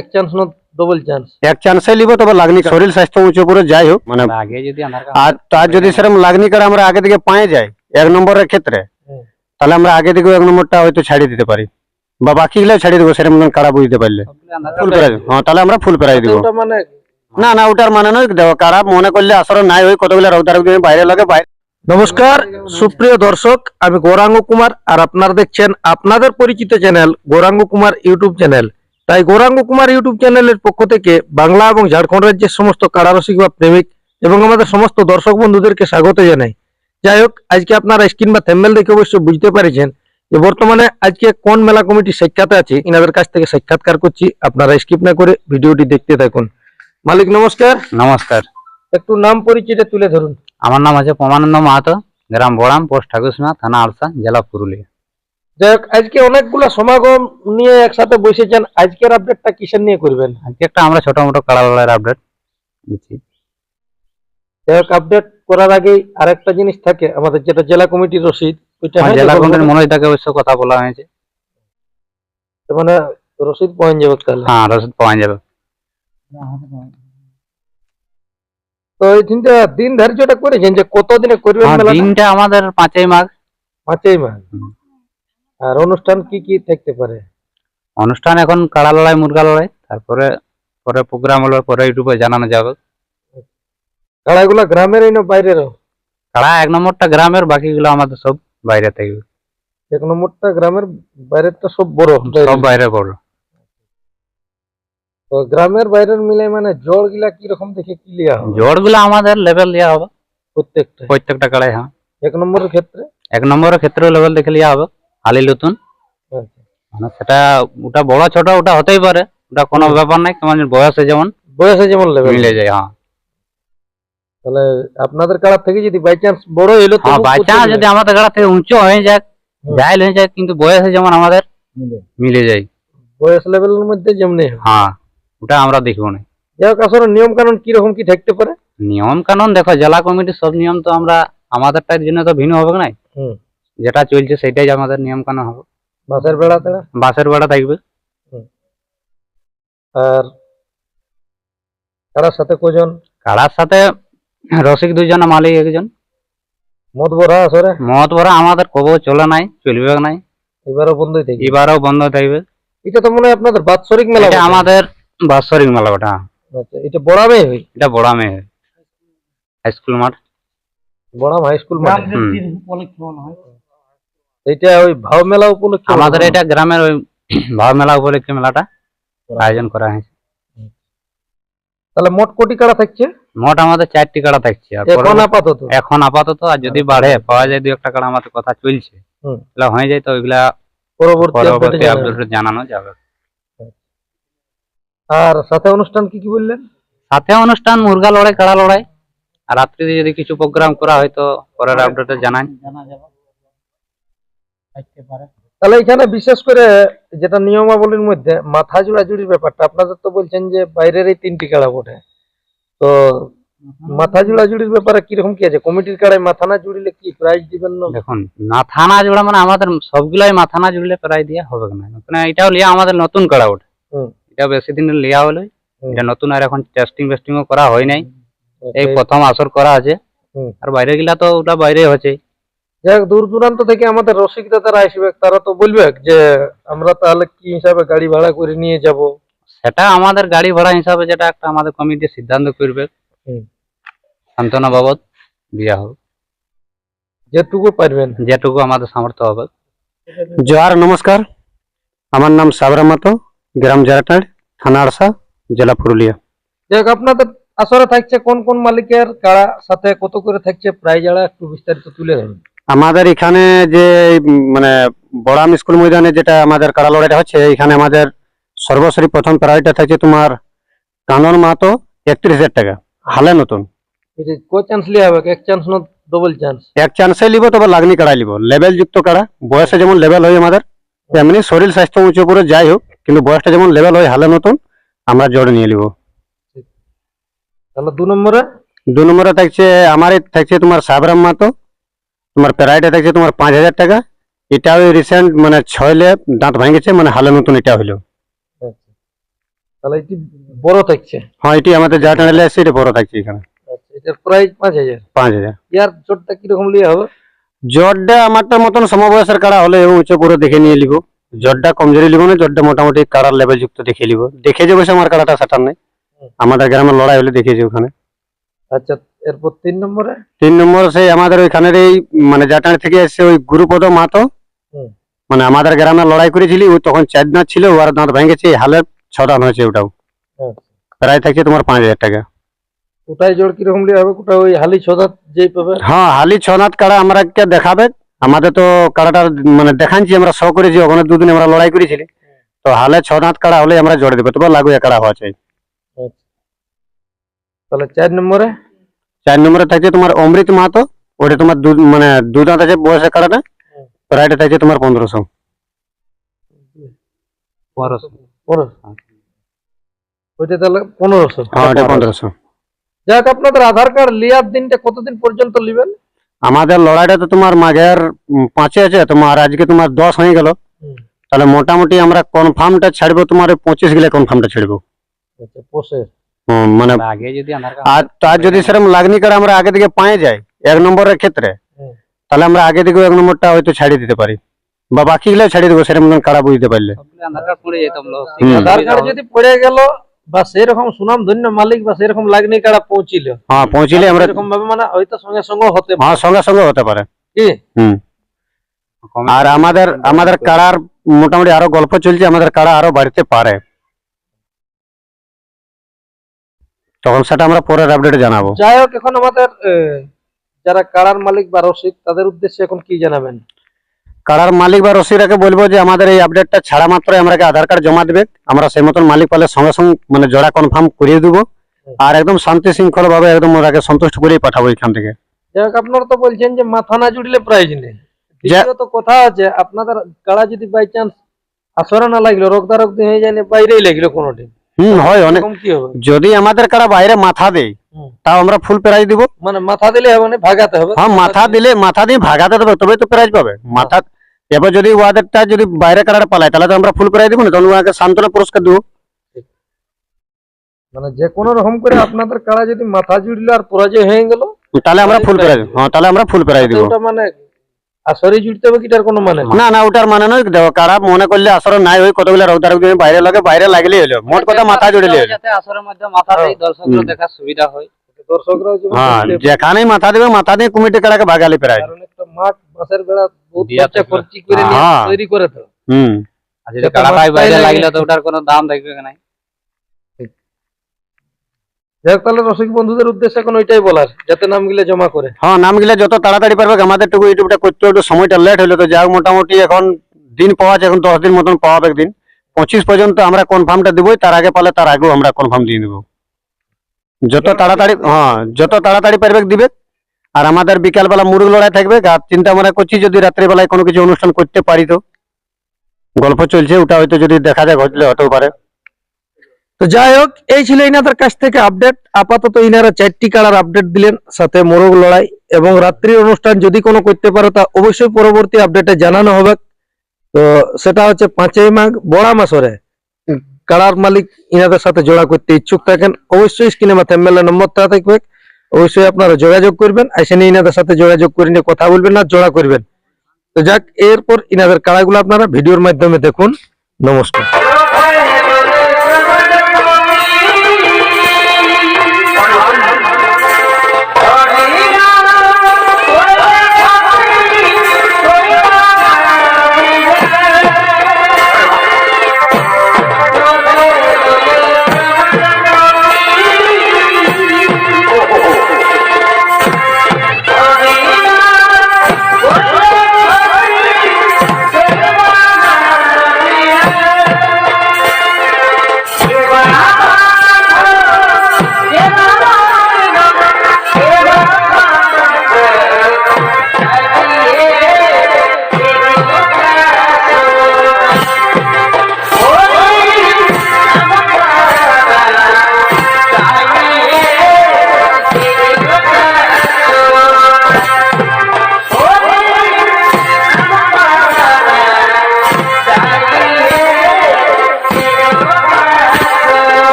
এক চান্স না double chance? এক চান্সে লিব, তবে লাগনি শরীর স্বাস্থ্য উঁচু করে যাই হোক মানে আগে যদি আধার আর তার যদি সেরকম লাগনি কার্ড আমরা আগে থেকে পায়ে যাই এক নম্বরের ক্ষেত্রে, তাহলে আমরা আগে থেকে এক নম্বরটা হয়তো ছাড়িয়ে দিতে পারি বা বাকিগুলো ছাড়িয়ে দেবো সেরকম কারা বুঝতে পারলে ফুল প্রাইজ। হ্যাঁ, তাহলে আমরা ফুল প্রাইজ দিব। ওটা মানে না না, ওটার মানে নয়, দেখো কারা মনে করলে আসলে নাই ওই কতগুলো রোগদার বাইরে লাগে বাইরে। নমস্কার সুপ্রিয় দর্শক, আমি গৌরাঙ্গ কুমার আর আপনারা দেখছেন আপনাদের পরিচিত channel Gouranga Kumar YouTube channel. তাই গৌরাঙ্গ কুমার ইউটিউব চ্যানেলের পক্ষ থেকে বাংলা এবং ঝাড়খণ্ড রাজ্যের সমস্ত কারারসিক বা প্রেমিক এবং আমাদের সমস্ত দর্শক বন্ধুদেরকে স্বাগত জানাই। যাই হোক, আজকে আপনারা স্ক্রিন বা থ্যাম্বনেল দেখে অবশ্যই বুঝতে পেরেছেন যে বর্তমানে আজকে কোন মেলা কমিটি সাক্ষাতে আছে, ইনাদের কাছ থেকে সাক্ষাৎকার করছি। আপনারা স্কিপ না করে ভিডিওটি দেখতে থাকুন। মালিক নমস্কার। নমস্কার, একটু নাম পরিচয়টা তুলে ধরুন। আমার নাম আছে পমানন্দ মাহাতো, গ্রাম বড়াম, পোস্ট ঠাকুরসীমা, থানা আলসা, জেলা পুরুলিয়া। যাই হোক, আজকে অনেকগুলো সমাগম নিয়ে একসাথে বসেছেন, আজকের আপডেটটা কিসের নিয়ে করবেন? আজকে একটা আমরা ছোট মোটো কাড়া লড়াইয়ের আপডেট দিচ্ছি। যাই হোক, আপডেট করার আগেই আরেকটা জিনিস থাকে আমাদের, যেটা জেলা কমিটির রসিদ, ওইটা আমার জেলা কমিটির মনোজ দাকে অবশ্য কথা বলা হয়েছে, মানে রসিদ পাওয়া যাবে তাহলে? হ্যাঁ, রসিদ পাওয়া যাবে। তো এই দিন ধার্যটা করেছেন যে কতদিনে করবেন হ্যাঁ, মেলাটা? দিনটা আমাদের 5ই মাঘ। 5ই মাঘ। আর অনুষ্ঠান কি কি থাকতে পারে? অনুষ্ঠান এখন কাড়া লড়াই, মুরগা লড়াই, তারপরে পরে প্রোগ্রাম হলো, পরে ইউটিউবে জানানো যাবে। কাড়াগুলা গ্রামেরই না বাইরেরও? কাড়া এক নম্বরটা গ্রামের, বাকিগুলো আমাদের সব বাইরে থাকবে। এক নম্বরটা গ্রামের, বাইরেরটা সব বড়? সব বাইরে বড়। তো গ্রামের বাইরের মিলে মানে জোড় গিলা কিরকম দেখে কি লিয়া হবে? জোড় গুলো আমাদের লেভেল দেওয়া হবে প্রত্যেকটা কাড়াই। হ্যাঁ, এক নম্বরের ক্ষেত্রে? এক নম্বরের ক্ষেত্রে লেভেল দেখে লিয়া হবে। আলি নতুন আচ্ছা। মানে সেটা ওটা বড় ছোট ওটা হতেই পারে, ওটা কোনো ব্যাপার নাই, কেমন বয়সে যেমন লেভেল মিলে যায়। হ্যাঁ, তাহলে আপনাদের কাড়া থেকে যদি বাই চান্স বড় এলো, তো বাই চান্স যদি আমাদের কাড়া থেকে উঁচু হয়ে যায়, যাই হয়ে যায়, কিন্তু বয়সে যেমন আমাদের মিলে যায়, বয়স লেভেলের মধ্যে যেমনি। হ্যাঁ, ওটা আমরা দেখবো না। যাই হোক, আসলে নিয়ম কানুন কিরকম কি থাকতে পারে? নিয়ম কানুন দেখো, জেলা কমিটির সব নিয়ম তো আমরা আমাদেরটার জন্য তো ভিন্ন হবে না, যেটা চলছে সেটাই আমাদের নিয়ম কানুন হবে। বাসের বেড়া তেড়া? বাসের বেড়া থাকবে। আর কারার সাথে কজন? কাড়ার সাথে রসিক 2 জন, মালিক 1 জন। মদ ভরা আসরে? মদ ভরা আমাদের কবো চলে নাই, চলবে নাই, এবারও বন্ধই থাকবে? এবারও বন্ধ থাকবে। এটা তো মনে হয় আপনাদের বাৎসরিক মেলা? এটা আমাদের বাৎসরিক মেলা। ওটা আচ্ছা, এটা বড়ামে হয়? এটা বড়ামে হাই স্কুল মাঠ, বড়াম হাই স্কুল মাঠ। এটা ওই ভাও মেলা উপলক্ষে? আমাদের এটা গ্রামের ওই ভাও মেলা উপলক্ষে মেলাটা আয়োজন করা হয়েছে। তাহলে মোট কোটি কাড়া থাকছে? মোট আমাদের 4টি কাড়া থাকছে এখন আপাতত। আর যদি বাড়ে পাওয়া যায় 2-1টা কাড়া, আমাদের কথা চলছে, তাহলে হয়ে যায়, তো ওইগুলা পরবর্তী আপডেটে জানানো যাবে। আর সাথে অনুষ্ঠান কি কি বললেন? সাথে অনুষ্ঠান মুরগা লড়াই, কাড়া লড়াই, আর রাত্রিতে যদি কিছু প্রোগ্রাম করা হয় তো পরের আপডেটে জানা যাবে। তাহলে এখানে বিশেষ করে যেটা নিয়মাবলীর মধ্যে মাথা জোড়াজুড়ির ব্যাপারটা, আপনাদের তো বলছেন যে বাইরের এই 3টি কাড়া বটে, তো মাথা জোড়াজুড়ির ব্যাপারে কিরকম কি আছে? কমিটির কাড়ায় মাথা না জুড়িলে কি প্রাইজ দিবেন না? দেখুন, মাথা না জোড়া মানে আমাদের সবগুলাই মাথা না জুড়লে প্রাইজ দেওয়া হবে না, মানে এটাও লিয়া আমাদের নতুন কাড়া ওঠে, এটা বেশি দিনের লিয়া হলো, এটা নতুন, আর এখন টেস্টিংও করা হয় নাই, এই প্রথম আসর করা আছে। আর বাইরে গিলা তো ওটা বাইরে হচ্ছে। যাই হোক, দূর দূরান্ত থেকে আমাদের রসিকরা তারা আসবে, তারা তো বলবে যে আমরা তাহলে কি হিসাবে গাড়ি ভাড়া করে নিয়ে যাব? সেটা আমাদের গাড়ি ভাড়া হিসাবে যেটা একটা আমাদের কমিটি সিদ্ধান্ত করবে, সান্ত্বনা বাবদ দেওয়া হবে, যেটুকু পারবেন, যেটুকু আমাদের সামর্থ্য হবে। জোহার, নমস্কার। আমার নাম সাবরাম মাতো, গ্রাম জারাটাড়, থানা আরসা, জেলা পুরুলিয়া। যাই হোক, আপনাদের আসরে থাকছে কোন কোন মালিকের কাড়া, সাথে কত করে থাকছে প্রাইজ, একটু বিস্তারিত তুলে ধরুন। আমাদের এখানে যে মানে বড়াম স্কুল ময়দানে যেটা আমাদের কাড়া লড়াইটা হচ্ছে, এখানে আমাদের সর্বশ্রী প্রথম প্রাইজটা থাকছে তোমার কানন মাহাতো, 31,000 টাকা, হালে নতুন। কো চান্স লিয়া হবে? এক চান্স না ডবল চান্স? এক চান্সে লিব, তবে লাগনি কাড়া লিব, লেভেল যুক্ত কাড়া, বয়সে যেমন লেভেল হয় আমাদের, এমনি শরীর স্বাস্থ্য উঁচু করে যাই হোক, কিন্তু বয়সটা যেমন লেভেল হয় হালে নতুন, আমরা জোরে নিয়ে নিব। তাহলে 2 নম্বরে থাকছে আমারই থাকছে তোমার সাবরাম মাহাতো, তোমার প্রাইজটা থাকছে তোমার 5,000 টাকা। এটা ওই রিসেন্ট মানে 6 দাঁত ভাঙেছে, মানে হালে নতুন এটা হইলো। তাহলে এটি বড় থাকছে। হ্যাঁ এটি আমাদের যা টানেলে আসছে এটা বড় থাকছে এখানে। আচ্ছা, এটার প্রাইস 5000। 5000। ইয়ার জোরটা কিরকম লিয়ে হবে? জটটা আমারটার মতন সমবয়সের কাড়া হলে এবং উঁচু করে দেখে নিয়ে নিব। জটটা কমজোরি লিব না, জটটা মোটামুটি কাড়ার লেভেল যুক্ত দেখে নিব। দেখে যে বসে আমার কাড়াটা সেটার নেই, আমাদের গ্রামের লড়াই হলে দেখেছি ওখানে। আচ্ছা, এরপর 3 নম্বরে 3 নম্বর সেই আমাদের ওইখানের এই মানে জাটান থেকে এসে ওই গুরুপদ মাহাতো, হুম। মানে আমাদের গ্রামে লড়াই করেছিলি, ও তখন 4 দাঁত ছিল, ওর দাঁত ভেঙেছে, হালে 6 দাঁত হয়েছে। ওটাও প্রায় থাকছে তোমার 5000 টাকা। ওটাই জোর কিরকম লিয়ে হবে? ওটা ওই হালি ছদাত যেই পাবে। হ্যাঁ হালি 6 দাঁত কাড়া আমরা দেখাবে। আমাদের তো কাড়াটা মানে দেখাচ্ছি আমরা শো করেছি, ওখানে 2 দিন আমরা লড়াই করেছিলি। তো হালে 6 দাঁত কাড়া হলে আমরা জোড়ে দেবো, তবে লাগু কাড়া হওয়া চাই। তাহলে 4 নম্বরে 4 নম্বরে থাকছে তোমার অমৃত মাহাতো, ওটা তোমার মানে 2 দাঁত আছে বয়সের কাড়াটা, প্রায়টা থাকছে তোমার 1500। 1500। ওইটা তাহলে 1500। হ্যাঁ ওটা 1500। যাক, আপনাদের আধার কার্ড লিয়ার দিনটা কতদিন পর্যন্ত নেবেন? আমাদের লড়াইটা তো তোমার মাঘের 5 আছে, তোমার আজকে তোমার 10 হয়ে গেল। তাহলে মোটামুটি আমরা কনফার্মটা ছাড়বো তোমার 25 গেলে কনফার্মটা ছাড়বো। আচ্ছা, পোষের মানে আগে যদি আধার আর কার্ড তার যদি সেরকম লাগনি কার্ড আমরা আগে থেকে পায়ে যাই 1 নম্বরের ক্ষেত্রে, তাহলে আমরা আগে থেকে 1 নম্বরটা হয়তো ছাড়িয়ে দিতে পারি, বা বাকি গুলো ছাড়িয়ে দেবো সেরকম কাড়া বুঝতে পারলে। আধার কার্ড পড়ে যেতাম আধার কার্ড যদি পড়ে গেল বা সেরকম সুনাম ধন্য মালিক বা সেরকম লাগনি কাড়া পৌঁছিল, হ্যাঁ পৌঁছিলে আমরা এরকম ভাবে মানে হয়তো সঙ্গে সঙ্গে হতে পারে। হ্যাঁ সঙ্গে সঙ্গে হতে পারে। কি আর আমাদের কাড়ার মোটামুটি আরো গল্প চলছে, আমাদের কাড়া আরো বাড়তে পারে, তখন সেটা আমরা পরের আপডেটে জানাবো। যাই হোক, এখন আমাদের যারা কাড়ার মালিক বা রসিক তাদের উদ্দেশ্যে এখন কি জানাবেন? কাড়ার মালিক বা রসিকরাকে বলবো যে আমাদের এই আপডেটটা ছাড়া মাত্রই আমরা আধার কার্ড জমা দেবে, আমরা সেই মতন মালিক পালে সঙ্গে সঙ্গে মানে জোড়া কনফার্ম করিয়ে দেবো, আর একদম শান্তি শৃঙ্খলা ভাবে একদম ওরাকে সন্তুষ্ট করেই পাঠাবো এখান থেকে। যাই হোক, আপনারা তো বলছেন যে মাথা না জুড়লে প্রাইজ নেই। দ্বিতীয়ত কথা আছে, আপনাদের কাড়া যদি বাই চান্স আসরে না লাগলো, রক্তারক্তি হয়ে যায়, বাইরেই লাগলো কোনোদিন, হয় অনেক, কি হবে? যদি আমাদের কাড়া বাইরে মাথা দেয় তাও আমরা ফুল প্রাইজ দিব। মানে মাথা দিলে হবে না, ভাগাতে হবে। হ্যাঁ মাথা দিয়ে ভাগাতে দেবে, তবেই তো প্রাইজ পাবে। মাথা এবার যদি ওয়াদেরটা যদি বাইরে কাড়াটা পালায়, তাহলে তো আমরা ফুল প্রাইজ দিব না, তখন ওকে সান্ত্বনা পুরস্কার দেবো। মানে যে কোনো রকম করে আপনাদের কাড়া যদি মাথা জুড়লো আর পরাজয় হয়ে গেল, তাহলে আমরা ফুল প্রাইজ, হ্যাঁ তাহলে আমরা ফুল প্রাইজ দিব। ওটা মানে আসরে জুড়তে হবে, কিটার কোনো মানে নেই। না ওটার মানে নয়, দেখো কারা মনে করলে আসরে নাই ওই কতগুলো রোগদার বাইরে লাগে, বাইরে লাগলেই হলো, মোট কথা মাথা জুড়লে হলো। যাতে আসরের মধ্যে মাথা দেই, দর্শকরা দেখার সুবিধা হয়। দর্শকরাও যেমন হ্যাঁ দেখতে পায়। যেখানেই মাথা দেবে, মাথা দিয়ে কমিটি কাড়াকে ভাগালি প্রাইজ। কারণ একটা মাঠ বাসের বেড়া বহুত দিয়া খরচা থাকে। খরচি করে নিয়ে হ্যাঁ। তৈরি করে তো। আর যদি কাড়াটাই বাইরে লাগলে তো ওটার কোনো দাম দেখবে না। যাই হোক, তাহলে রসিক বন্ধুদের উদ্দেশ্যে এখন ওইটাই বলার, যাতে নামগুলো জমা করে। হ্যাঁ নামগুলো যত তাড়াতাড়ি পারবে, আমাদের টুকু ইউটিউবটা করতে একটু সময়টা লেট হলো, তো যাই হোক মোটামুটি এখন দিন পাওয়া আছে, এখন 10 দিন মতন পাওয়া হবে। একদিন 25 পর্যন্ত আমরা কনফার্মটা দেবই, তার আগে পালে তার আগেও আমরা কনফার্ম দিয়ে দেবো। যত তাড়াতাড়ি পারবে দিবে। আর আমাদের বিকালবেলা মুরগ লড়াই থাকবে, আর চিন্তা আমরা করছি যদি রাত্রিবেলায় কোনো কিছু অনুষ্ঠান করতে পারি, তো গল্প চলছে, ওটা হয়তো যদি দেখা যায় ঘটলে হতেও পারে। তো যাই হোক, এই ছিল ইনাদের কাছ থেকে আপডেট। আপাতত ইনারা 4টি কাড়ার আপডেট দিলেন, সাথে মোরগ লড়াই এবং রাত্রির অনুষ্ঠান যদি কোনো করতে পারো তা অবশ্যই পরবর্তী আপডেটে জানানো হবে। তো সেটা হচ্ছে 5ই মাঘ বড়া মাসরে কাড়ার মালিক ইনাদের সাথে জোড়া করতে ইচ্ছুক থাকেন, অবশ্যই স্ক্রিনে মাথায় মেলে নম্বরটা থাকবে, অবশ্যই আপনারা যোগাযোগ করবেন, এসে নিয়ে ইনাদের সাথে যোগাযোগ করে নিয়ে কথা বলবেন না, জোড়া করবেন। তো যাক, এরপর ইনাদের কাড়াগুলো আপনারা ভিডিওর মাধ্যমে দেখুন। নমস্কার।